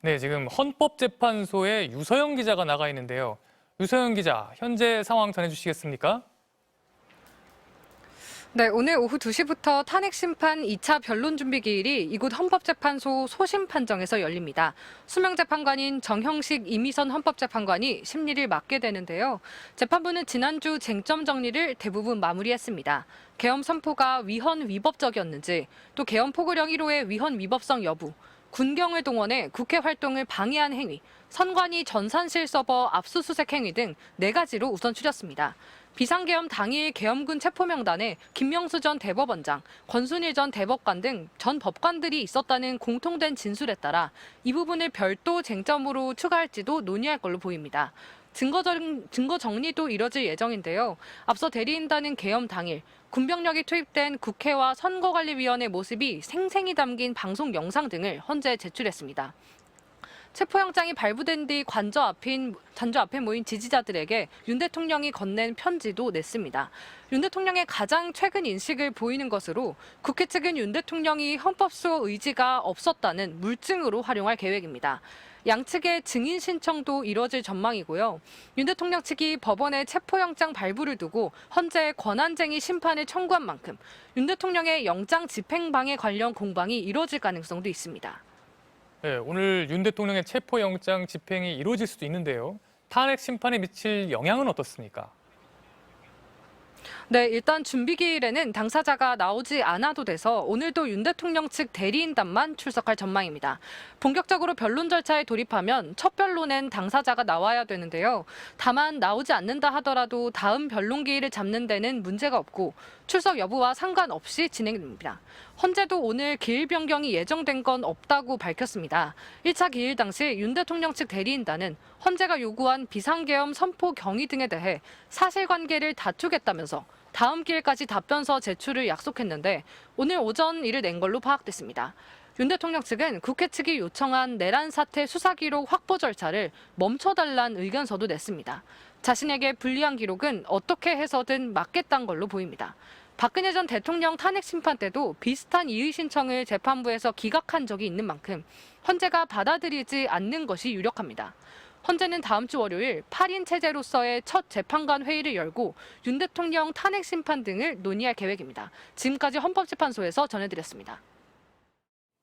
네, 지금 헌법재판소에 유서영 기자가 나가 있는데요. 유서영 기자, 현재 상황 전해주시겠습니까? 네, 오늘 오후 2시부터 탄핵심판 2차 변론 준비 기일이 이곳 헌법재판소 소심 판정에서 열립니다. 수명 재판관인 정형식 이미선 헌법재판관이 심리를 맡게 되는데요. 재판부는 지난주 쟁점 정리를 대부분 마무리했습니다. 계엄 선포가 위헌 위법적이었는지, 또 계엄 포고령 1호의 위헌 위법성 여부, 군경을 동원해 국회 활동을 방해한 행위, 선관위 전산실 서버 압수수색 행위 등 4가지로 우선 추렸습니다. 비상계엄 당일 계엄군 체포명단에 김명수 전 대법원장, 권순일 전 대법관 등 전 법관들이 있었다는 공통된 진술에 따라 이 부분을 별도 쟁점으로 추가할지도 논의할 걸로 보입니다. 증거 정리도 이뤄질 예정인데요. 앞서 대리인단은 계엄 당일 군병력이 투입된 국회와 선거관리위원회 모습이 생생히 담긴 방송 영상 등을 헌재에 제출했습니다. 체포영장이 발부된 뒤 관저 앞에 모인 지지자들에게 윤 대통령이 건넨 편지도 냈습니다. 윤 대통령의 가장 최근 인식을 보이는 것으로 국회 측은 윤 대통령이 헌법수호 의지가 없었다는 물증으로 활용할 계획입니다. 양측의 증인 신청도 이뤄질 전망이고요. 윤 대통령 측이 법원에 체포영장 발부를 두고 헌재에 권한쟁의 심판을 청구한 만큼 윤 대통령의 영장 집행방해 관련 공방이 이뤄질 가능성도 있습니다. 네, 오늘 윤 대통령의 체포영장 집행이 이루어질 수도 있는데요. 탄핵 심판에 미칠 영향은 어떻습니까? 네, 일단 준비 기일에는 당사자가 나오지 않아도 돼서 오늘도 윤 대통령 측 대리인단만 출석할 전망입니다. 본격적으로 변론 절차에 돌입하면 첫 변론엔 당사자가 나와야 되는데요. 다만 나오지 않는다 하더라도 다음 변론 기일을 잡는 데는 문제가 없고 출석 여부와 상관없이 진행됩니다. 헌재도 오늘 기일 변경이 예정된 건 없다고 밝혔습니다. 1차 기일 당시 윤 대통령 측 대리인단은 헌재가 요구한 비상계엄 선포 경위 등에 대해 사실관계를 다투겠다면서 다음 기일까지 답변서 제출을 약속했는데 오늘 오전 이를 낸 걸로 파악됐습니다. 윤 대통령 측은 국회 측이 요청한 내란 사태 수사 기록 확보 절차를 멈춰달라는 의견서도 냈습니다. 자신에게 불리한 기록은 어떻게 해서든 막겠다는 걸로 보입니다. 박근혜 전 대통령 탄핵 심판 때도 비슷한 이의 신청을 재판부에서 기각한 적이 있는 만큼 헌재가 받아들이지 않는 것이 유력합니다. 헌재는 다음 주 월요일 8인 체제로서의 첫 재판관 회의를 열고 윤 대통령 탄핵 심판 등을 논의할 계획입니다. 지금까지 헌법재판소에서 전해드렸습니다.